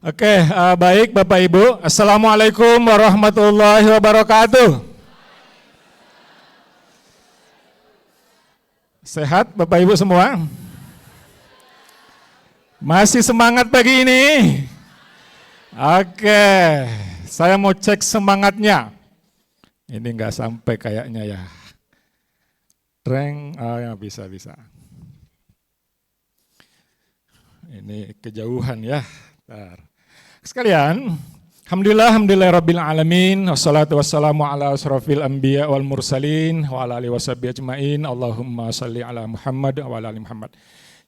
Baik Bapak Ibu. Assalamualaikum warahmatullahi wabarakatuh. Sehat Bapak Ibu semua? Masih semangat pagi ini? Saya mau cek semangatnya. Ini nggak sampai kayaknya ya. Ya bisa. Ini kejauhan ya. Bentar. Sekalian, Alhamdulillah Rabbil Wassalatu wassalamu ala asrafil anbiya wal mursalin wa ala alihi washabihi ajma'in. Allahumma salli ala Muhammad wa ala ali Muhammad.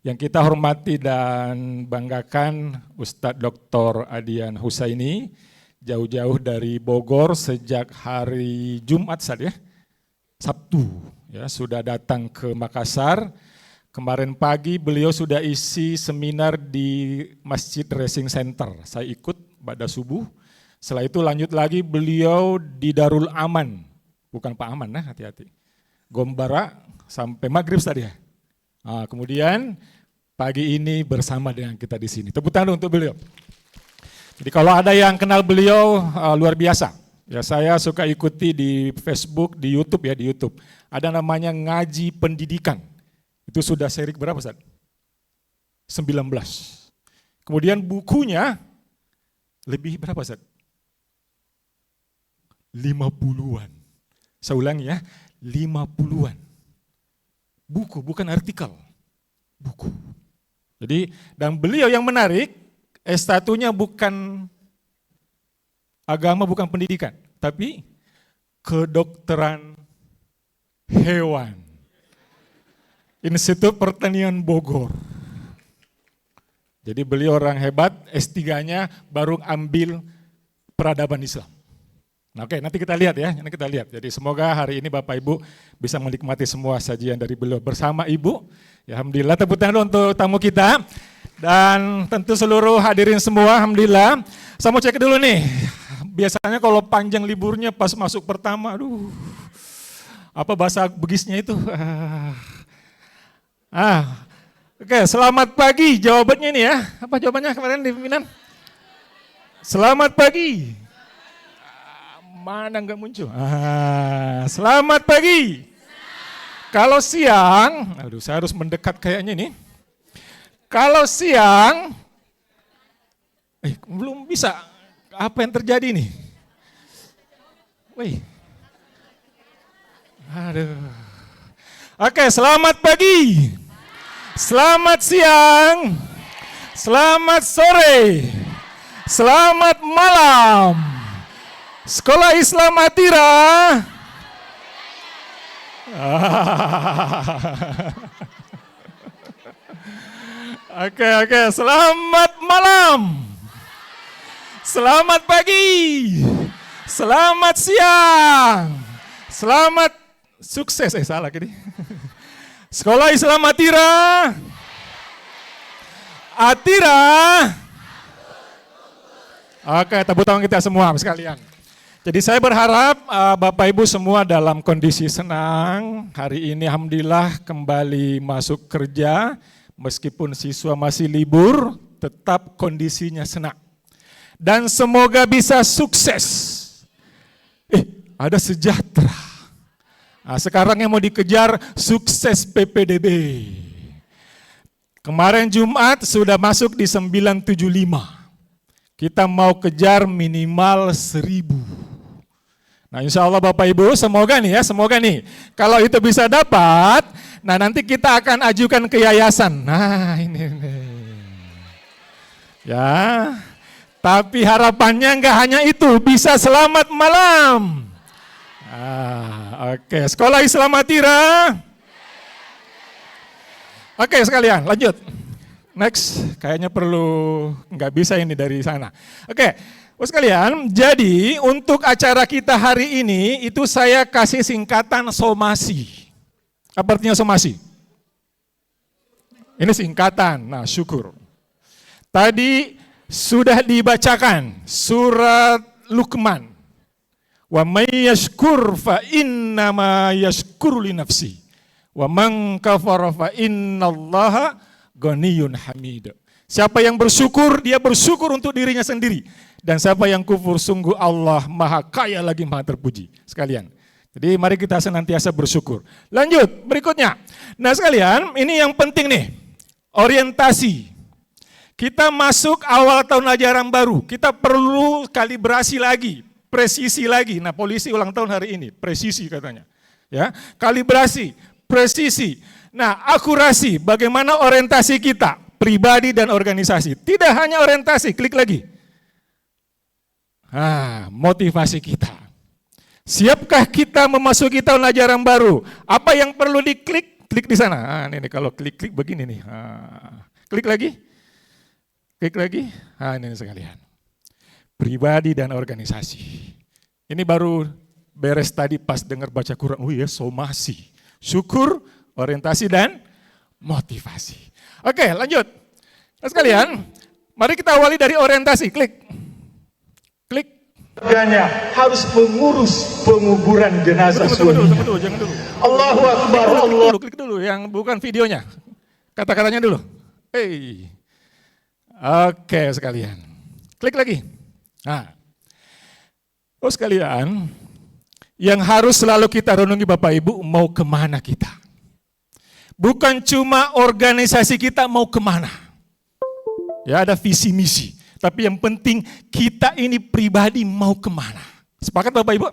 Yang kita hormati dan banggakan Ustadz Dr. Adian Husaini, jauh-jauh dari Bogor sejak hari Jumat saja, Sabtu, ya, sudah datang ke Makassar. Kemarin pagi beliau sudah isi seminar di Masjid Racing Center. Saya ikut pada subuh. Setelah itu lanjut lagi beliau di Darul Aman. Bukan Pak Aman, nah hati-hati. Gombara sampai maghrib tadi ya. Nah, kemudian pagi ini bersama dengan kita di sini. Tepuk tangan untuk beliau. Jadi kalau ada yang kenal beliau luar biasa. Ya, saya suka ikuti di Facebook, di YouTube ya, di YouTube. Ada namanya Ngaji Pendidikan. Itu sudah seri berapa, Ustaz? 19. Kemudian bukunya lebih berapa, Ustaz? 50-an. Saya ulangi ya, 50-an. Buku, bukan artikel. Buku. Jadi, dan beliau yang menarik, S1-nya bukan agama, bukan pendidikan, tapi kedokteran hewan. Institut Pertanian Bogor. Jadi beliau orang hebat, S3-nya baru ambil peradaban Islam. Nah, nanti kita lihat ya, Jadi semoga hari ini Bapak Ibu bisa menikmati semua sajian dari beliau bersama Ibu. Ya, alhamdulillah, tepuk tangan untuk tamu kita. Dan tentu seluruh hadirin semua, alhamdulillah. Saya mau cek dulu nih, biasanya kalau panjang liburnya pas masuk pertama, apa bahasa Bugisnya itu? Selamat pagi jawabannya ini ya. Apa jawabannya kemarin di pimpinan? Selamat pagi. Mana enggak muncul? Selamat pagi. Kalau siang, saya harus mendekat kayaknya nih. Kalau siang, belum bisa. Apa yang terjadi nih? Selamat pagi, selamat siang, selamat sore, selamat malam. Sekolah Islam Atira. Selamat malam, selamat pagi, selamat siang, selamat sukses, salah gini. Sekolah Islam Atira. Tepuk tangan kita semua sekalian. Jadi saya berharap Bapak Ibu semua dalam kondisi senang. Hari ini alhamdulillah kembali masuk kerja. Meskipun siswa masih libur, tetap kondisinya senang. Dan semoga bisa sukses. Ada sejahtera. Sekarang yang mau dikejar sukses PPDB. Kemarin Jumat sudah masuk di 975. Kita mau kejar minimal 1000. Nah, insya Allah Bapak Ibu semoga nih. Kalau itu bisa dapat, nah nanti kita akan ajukan ke yayasan. Nah ini. Ya, tapi harapannya enggak hanya itu, bisa selamat malam. Sekolah Islam Atira. Sekalian lanjut. Next, kayaknya nggak bisa ini dari sana. Sekalian, jadi untuk acara kita hari ini itu saya kasih singkatan somasi. Apa artinya somasi? Ini singkatan, nah syukur. Tadi sudah dibacakan surat Luqman. Wa may yashkur fa innama yashkuru li nafsi. Wa man kafara fa innallaha ghaniyun hamid. Siapa yang bersyukur, dia bersyukur untuk dirinya sendiri. Dan siapa yang kufur, sungguh Allah maha kaya lagi maha terpuji. Sekalian. Jadi mari kita senantiasa bersyukur. Lanjut, berikutnya. Nah sekalian, ini yang penting nih. Orientasi. Kita masuk awal tahun ajaran baru. Kita perlu kalibrasi lagi, presisi lagi. Nah polisi ulang tahun hari ini, presisi katanya. Ya, kalibrasi, presisi. Nah akurasi, bagaimana orientasi kita, pribadi dan organisasi. Tidak hanya orientasi, klik lagi. Motivasi kita. Siapkah kita memasuki tahun ajaran baru? Apa yang perlu diklik? Klik di sana. Ini kalau klik begini nih. Klik lagi. Klik lagi. Ini sekalian. Pribadi dan organisasi. Ini baru beres tadi pas dengar baca Quran. Somasi. Syukur, orientasi dan motivasi. Oke, lanjut. Nah, sekalian, mari kita awali dari orientasi. Klik. Klik. Harus mengurus penguburan jenazah suaminya. Tunggu dulu, jangan dulu. Allahu Akbar, Allah. Klik dulu yang bukan videonya. Kata-katanya dulu. Oke sekalian. Klik lagi. Sekalian, yang harus selalu kita renungi Bapak Ibu, mau kemana kita? Bukan cuma organisasi kita mau kemana. Ya ada visi misi. Tapi yang penting kita ini pribadi mau kemana. Sepakat Bapak Ibu?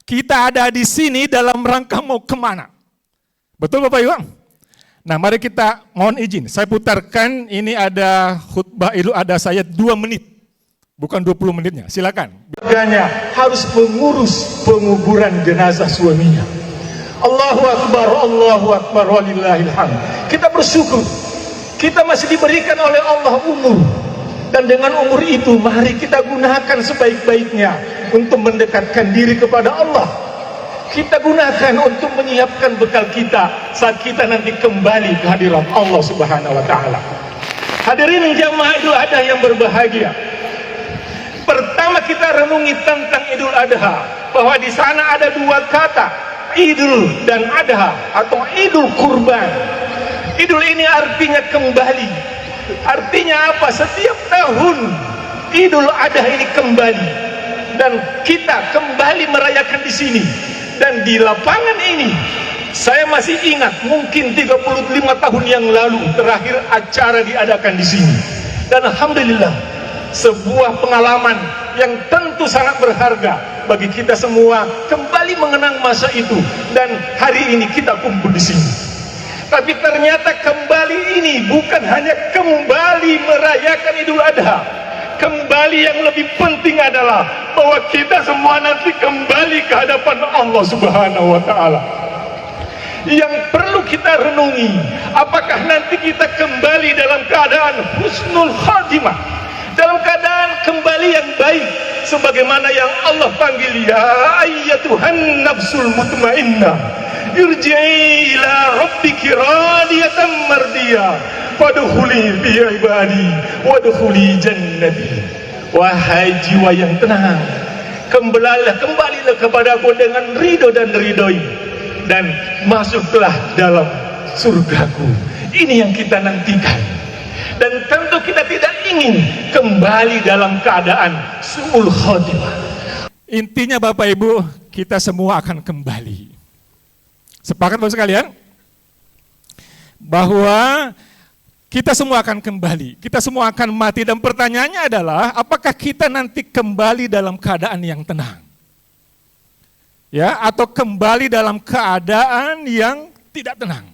Kita ada di sini dalam rangka mau kemana. Betul Bapak Ibu? Nah mari kita mohon izin. Saya putarkan ini ada khutbah Idul Adha saya 2 menit. Bukan 20 menitnya, silakan. Harus mengurus penguburan jenazah suaminya. Allahu Akbar, walillahil hamd. Kita bersyukur, kita masih diberikan oleh Allah umur. Dan dengan umur itu, mari kita gunakan sebaik-baiknya untuk mendekatkan diri kepada Allah. Kita gunakan untuk menyiapkan bekal kita saat kita nanti kembali ke hadirat Allah Subhanahu wa Ta'ala. Hadirin jamaah Idul Adha yang berbahagia. Pertama kita renungi tentang Idul Adha, bahwa di sana ada 2 kata, Idul dan Adha atau Idul Kurban. Idul ini artinya kembali. Artinya apa? Setiap tahun Idul Adha ini kembali dan kita kembali merayakan di sini. Dan di lapangan ini saya masih ingat, mungkin 35 tahun yang lalu terakhir acara diadakan di sini. Dan alhamdulillah, sebuah pengalaman yang tentu sangat berharga bagi kita semua, kembali mengenang masa itu. Dan hari ini kita kumpul di sini. Tapi ternyata kembali ini bukan hanya kembali merayakan Idul Adha. Kembali yang lebih penting adalah bahwa kita semua nanti kembali ke hadapan Allah Subhanahu wa Ta'ala. Yang perlu kita renungi, apakah nanti kita kembali dalam keadaan husnul khatimah, dalam keadaan kembali yang baik, sebagaimana yang Allah panggil, ya ayyatuhan nafsul mutmainnah, irji'i ila rabbiki radiyatan mardiyah, wadkhuli fi ibadi wadkhuli jannati. Wahai jiwa yang tenang, kembalilah kepadaku dengan ridho dan ridhoi, dan masuklah dalam surgaku. Ini yang kita nantikan. Dan tentu kita tidak ingin kembali dalam keadaan su'ul khotimah. Intinya Bapak Ibu, kita semua akan kembali. Sepakat Bapak sekalian? Bahwa kita semua akan kembali, kita semua akan mati. Dan pertanyaannya adalah, apakah kita nanti kembali dalam keadaan yang tenang? Ya, atau kembali dalam keadaan yang tidak tenang?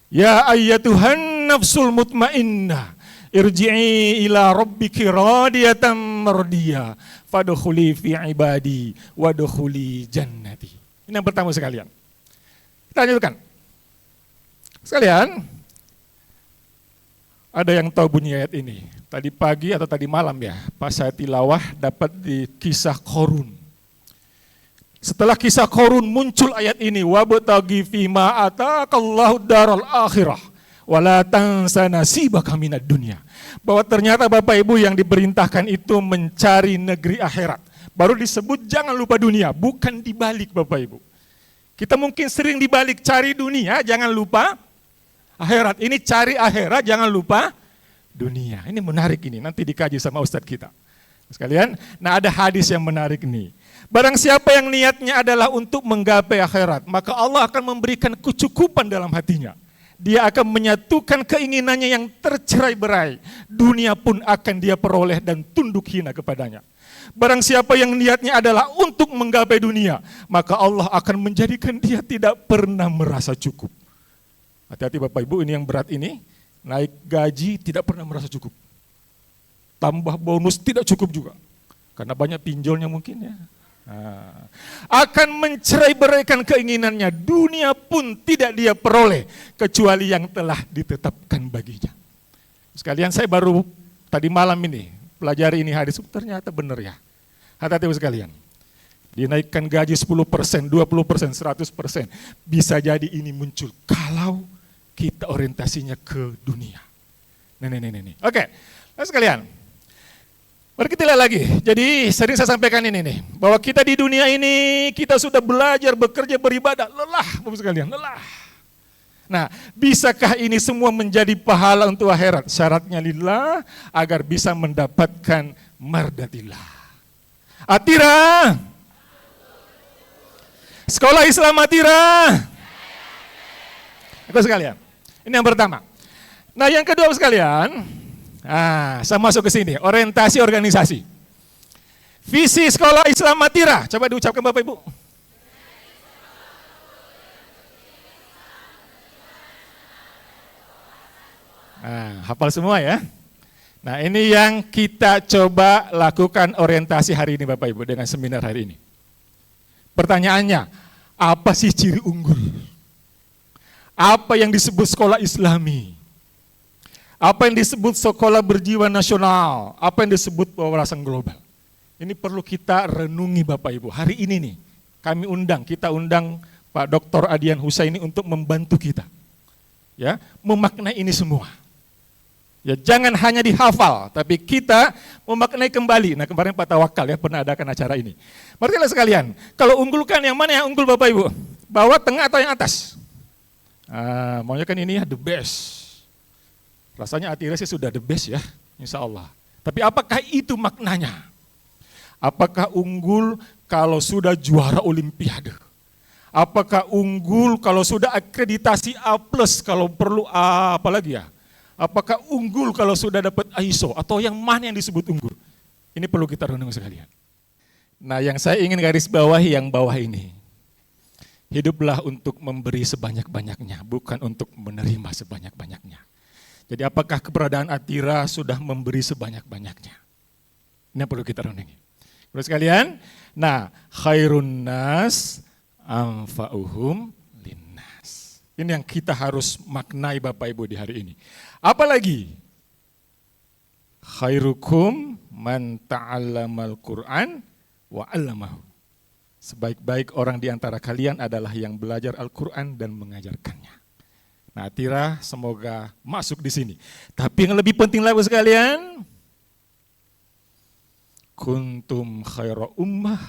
Ya ayyatuhan nafsul mutmainnah, irji'i ila rabbiki radiyatan mardiyah, fadkhuli fi ibadi wadkhuli jannati. Ini yang pertama sekalian. Kita lanjutkan. Sekalian, ada yang tahu bunyi ayat ini? Tadi pagi atau tadi malam ya, pas saya tilawah dapat di kisah Qorun. Setelah kisah Qorun muncul ayat ini, wabtaghi fima ataqallahu daral akhirah wala tansa nasibaka minad dunya. Bahwa ternyata Bapak Ibu yang diperintahkan itu mencari negeri akhirat. Baru disebut jangan lupa dunia, bukan dibalik Bapak Ibu. Kita mungkin sering dibalik, cari dunia jangan lupa akhirat. Ini cari akhirat jangan lupa dunia. Ini menarik ini, nanti dikaji sama Ustadz kita. Sekalian, nah ada hadis yang menarik nih. Barang siapa yang niatnya adalah untuk menggapai akhirat, maka Allah akan memberikan kecukupan dalam hatinya. Dia akan menyatukan keinginannya yang tercerai-berai. Dunia pun akan dia peroleh dan tunduk hina kepadanya. Barang siapa yang niatnya adalah untuk menggapai dunia, maka Allah akan menjadikan dia tidak pernah merasa cukup. Hati-hati Bapak Ibu, ini yang berat ini, naik gaji tidak pernah merasa cukup. Tambah bonus tidak cukup juga, karena banyak pinjolnya mungkin ya. Akan mencerai-beraikan keinginannya, dunia pun tidak dia peroleh, kecuali yang telah ditetapkan baginya. Sekalian, saya baru tadi malam ini pelajari ini hadis, ternyata benar ya. Hati-hati sekalian, dinaikkan gaji 10%, 20%, 100%, bisa jadi ini muncul kalau kita orientasinya ke dunia. Nih. Oke, sekalian, mari kita lihat lagi. Jadi sering saya sampaikan ini nih, bahwa kita di dunia ini, kita sudah belajar, bekerja, beribadah, lelah, Bapak sekalian, lelah. Nah, bisakah ini semua menjadi pahala untuk akhirat? Syaratnya lillah, agar bisa mendapatkan mardatillah. Atira, sekolah Islam Atira. Aku sekalian, ini yang pertama. Nah, yang kedua sekalian, saya masuk ke sini, orientasi organisasi. Visi sekolah Islam Atira, coba diucapkan Bapak Ibu. Hafal semua ya. Nah, ini yang kita coba lakukan orientasi hari ini Bapak Ibu dengan seminar hari ini. Pertanyaannya, apa sih ciri unggul? Apa yang disebut sekolah Islami? Apa yang disebut sekolah berjiwa nasional? Apa yang disebut wawasan global? Ini perlu kita renungi Bapak Ibu. Hari ini nih, kita undang Pak Dr. Adian Husaini untuk membantu kita. Ya, memaknai ini semua. Ya, jangan hanya dihafal, tapi kita memaknai kembali. Nah, kemarin Pak Tawakal ya pernah adakan acara ini. Marilah sekalian, kalau unggulkan yang mana yang unggul Bapak Ibu? Bawah, tengah atau yang atas? Maunya kan ini ya the best. Rasanya Atira sih sudah the best ya, insya Allah. Tapi apakah itu maknanya? Apakah unggul kalau sudah juara olimpiade? Apakah unggul kalau sudah akreditasi A+, kalau perlu A apa lagi ya? Apakah unggul kalau sudah dapat ISO? Atau yang mana yang disebut unggul? Ini perlu kita renung sekalian. Nah, yang saya ingin garis bawahi yang bawah ini. Hiduplah untuk memberi sebanyak-banyaknya, bukan untuk menerima sebanyak-banyaknya. Jadi apakah keberadaan Atira sudah memberi sebanyak-banyaknya? Ini yang perlu kita renungi. Terus sekalian, nah khairun nas anfa'uhum linnas. Ini yang kita harus maknai Bapak Ibu di hari ini. Apalagi khairukum man ta'allamal Qur'an wa 'allamahu. Sebaik-baik orang di antara kalian adalah yang belajar Al-Qur'an dan mengajarkannya. Nah, Atira semoga masuk di sini. Tapi yang lebih penting lagi sekalian, kuntum khaira ummah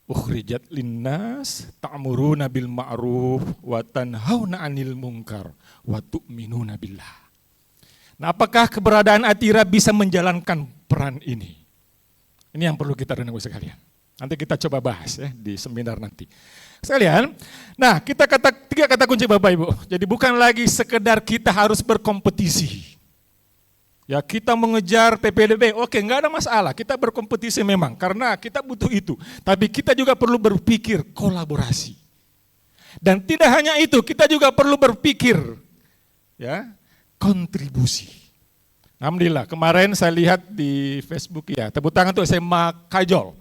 ukhrijat linnas ta'muruna bil ma'ruf wa tanhauna 'anil munkar wa tu'minuna billah. Nah, apakah keberadaan Atira bisa menjalankan peran ini? Ini yang perlu kita renungi sekalian. Nanti kita coba bahas ya di seminar nanti. Sekalian, nah kita tiga kata kunci Bapak Ibu. Jadi bukan lagi sekedar kita harus berkompetisi. Ya, kita mengejar PPDB, oke, enggak ada masalah, kita berkompetisi memang, karena kita butuh itu. Tapi kita juga perlu berpikir kolaborasi. Dan tidak hanya itu, kita juga perlu berpikir ya, kontribusi. Alhamdulillah, kemarin saya lihat di Facebook ya, tepuk tangan untuk SMA Kajol.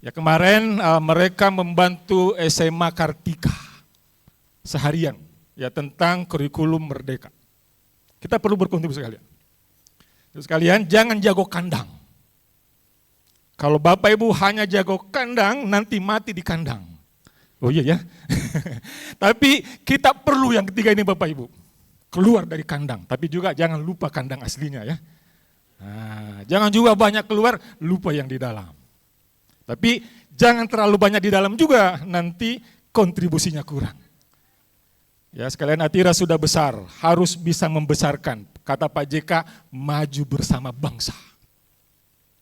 Ya, kemarin mereka membantu SMA Kartika seharian ya tentang kurikulum merdeka. Kita perlu berkontribusi sekalian. Terus kalian jangan jago kandang. Kalau Bapak Ibu hanya jago kandang, nanti mati di kandang. Oh iya ya. Tapi kita perlu yang ketiga ini Bapak Ibu. Keluar dari kandang, tapi juga jangan lupa kandang aslinya ya. Nah, jangan juga banyak keluar, lupa yang di dalam. Tapi jangan terlalu banyak di dalam juga, nanti kontribusinya kurang. Ya, sekalian Atira sudah besar, harus bisa membesarkan Kata Pak JK, maju bersama bangsa.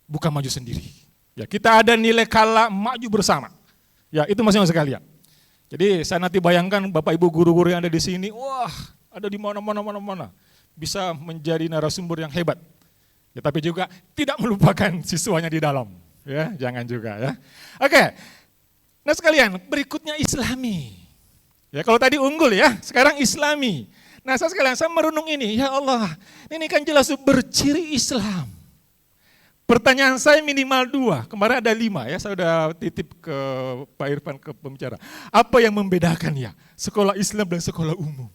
Bukan maju sendiri. Ya, kita ada nilai kala maju bersama. Ya, itu masing-masing sekalian. Jadi saya nanti bayangkan Bapak Ibu guru-guru yang ada di sini, wah, ada di mana-mana. Bisa menjadi narasumber yang hebat. Ya, tapi juga tidak melupakan siswanya di dalam. Ya, jangan juga ya. Oke. Nah sekalian, berikutnya Islami. Ya, kalau tadi unggul ya, sekarang Islami. Nah saya merenung ini, ya Allah, ini kan jelas berciri Islam. Pertanyaan saya minimal 2, kemarin ada 5 ya, saya sudah titip ke Pak Irfan ke pembicara. Apa yang membedakan ya sekolah Islam dan sekolah umum?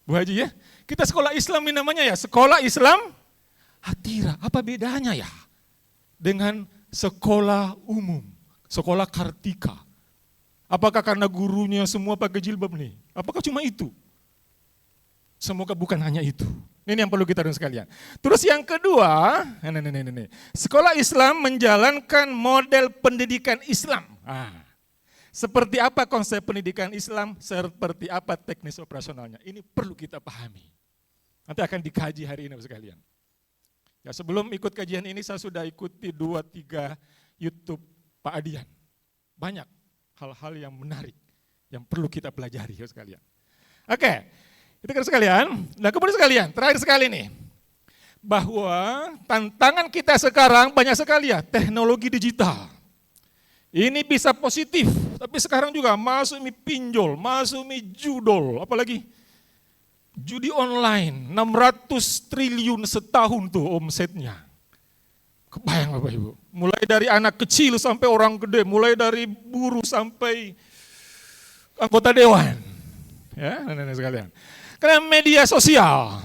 Bu Haji ya, kita sekolah Islam ini namanya ya sekolah Islam Atira. Apa bedanya ya dengan sekolah umum, sekolah Kartika? Apakah karena gurunya semua pakai jilbab nih? Apakah cuma itu? Semoga bukan hanya itu. Ini yang perlu kita dengar sekalian. Terus yang kedua, ini. Sekolah Islam menjalankan model pendidikan Islam. Seperti apa konsep pendidikan Islam, seperti apa teknis operasionalnya. Ini perlu kita pahami. Nanti akan dikaji hari ini sekalian. Ya, sebelum ikut kajian ini saya sudah ikuti 2-3 YouTube Pak Adian. Banyak hal-hal yang menarik yang perlu kita pelajari ya sekalian. Oke. Itu kan sekalian. Nah kemudian sekalian, terakhir sekali nih. Bahwa tantangan kita sekarang banyak sekali ya, teknologi digital. Ini bisa positif, tapi sekarang juga masuk mi pinjol, masuk mi judol, apalagi judi online, 600 triliun setahun tuh omsetnya. Kebayang Bapak Ibu, mulai dari anak kecil sampai orang gede, mulai dari buruh sampai anggota dewan. Ya, nenek sekalian. Karena media sosial,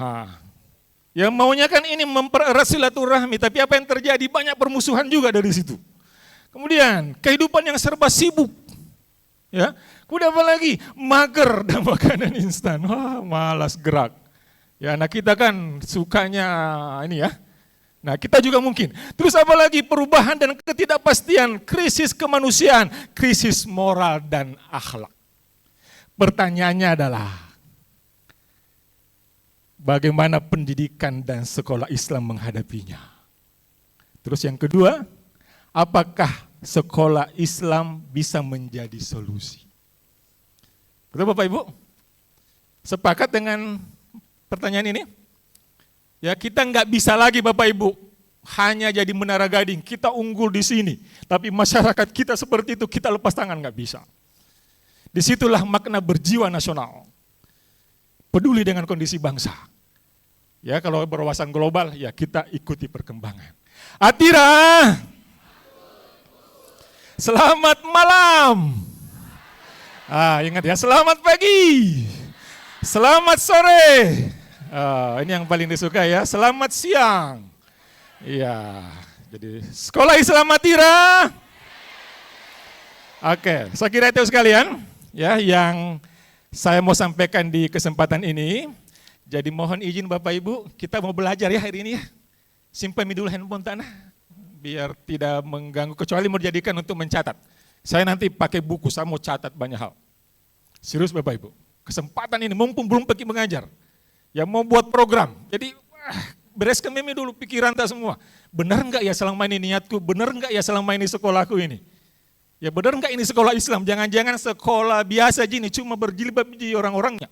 yang maunya kan ini mempererat silaturahmi, tapi apa yang terjadi banyak permusuhan juga dari situ. Kemudian kehidupan yang serba sibuk, ya. Kemudian apa lagi? Mager dan makanan instan, wah malas gerak. Ya, anak kita kan sukanya ini ya. Nah kita juga mungkin. Terus apa lagi? Perubahan dan ketidakpastian, krisis kemanusiaan, krisis moral dan akhlak. Pertanyaannya adalah, bagaimana pendidikan dan sekolah Islam menghadapinya? Terus yang kedua, apakah sekolah Islam bisa menjadi solusi? Betul Bapak Ibu? Sepakat dengan pertanyaan ini? Ya kita nggak bisa lagi Bapak Ibu hanya jadi menara gading, kita unggul di sini, tapi masyarakat kita seperti itu kita lepas tangan nggak bisa. Disitulah makna berjiwa nasional, peduli dengan kondisi bangsa. Ya kalau berwawasan global, ya kita ikuti perkembangan. Atira, selamat malam. Ingat ya, selamat pagi, selamat sore. Ini yang paling disuka ya, selamat siang. Iya, jadi sekolah Islam Atira. Oke, saya kira itu sekalian. Ya, yang saya mau sampaikan di kesempatan ini. Jadi mohon izin Bapak Ibu, kita mau belajar ya hari ini ya. Simpan dulu handphone tanah, biar tidak mengganggu, kecuali mau dijadikan untuk mencatat. Saya nanti pakai buku, saya mau catat banyak hal. Serius Bapak Ibu, kesempatan ini mumpung belum pergi mengajar. Ya mau buat program, jadi bereskan meme dulu pikiran tak semua. Benar enggak ya selama ini niatku, benar enggak ya selama ini sekolahku ini. Ya benar enggak ini sekolah Islam, jangan-jangan sekolah biasa gini, cuma berjilbab di orang-orangnya.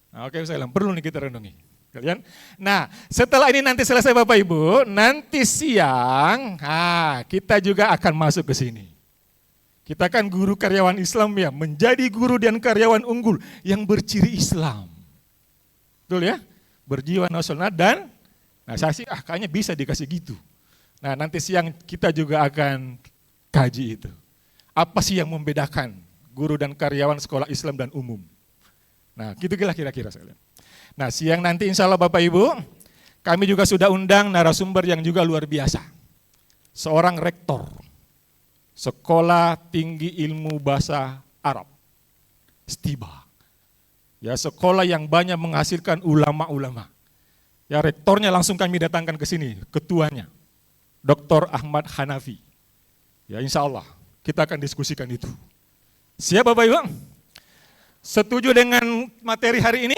Nah, oke saya perlu nih kita renungi. Kalian? Nah setelah ini nanti selesai Bapak Ibu, nanti siang kita juga akan masuk ke sini. Kita kan guru karyawan Islam ya, menjadi guru dan karyawan unggul yang berciri Islam. Betul ya? Berjiwa nasional dan, nah saya sih kayaknya bisa dikasih gitu. Nah nanti siang kita juga akan kaji itu. Apa sih yang membedakan guru dan karyawan sekolah Islam dan umum? Nah, gitu kira-kira sekalian. Nah, siang nanti insya Allah Bapak Ibu, kami juga sudah undang narasumber yang juga luar biasa. Seorang rektor, Sekolah Tinggi Ilmu Bahasa Arab, STIBA. Ya, sekolah yang banyak menghasilkan ulama-ulama. Ya, rektornya langsung kami datangkan ke sini, ketuanya, Dr. Ahmad Hanafi. Ya, insya Allah. Kita akan diskusikan itu. Siap Bapak Ibu? Setuju dengan materi hari ini?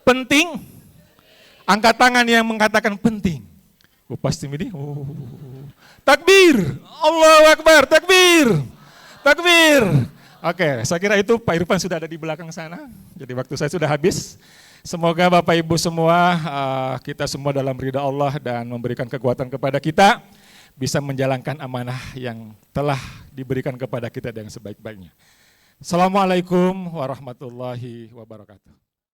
Penting? Angkat tangan yang mengatakan penting. Oh, pasti ini. Oh. Takbir. Allahu Akbar. Takbir. Takbir. Oke, saya kira itu Pak Irfan sudah ada di belakang sana. Jadi waktu saya sudah habis. Semoga Bapak Ibu semua, kita semua dalam ridha Allah dan memberikan kekuatan kepada kita, bisa menjalankan amanah yang telah diberikan kepada kita dengan sebaik-baiknya. Assalamualaikum warahmatullahi wabarakatuh.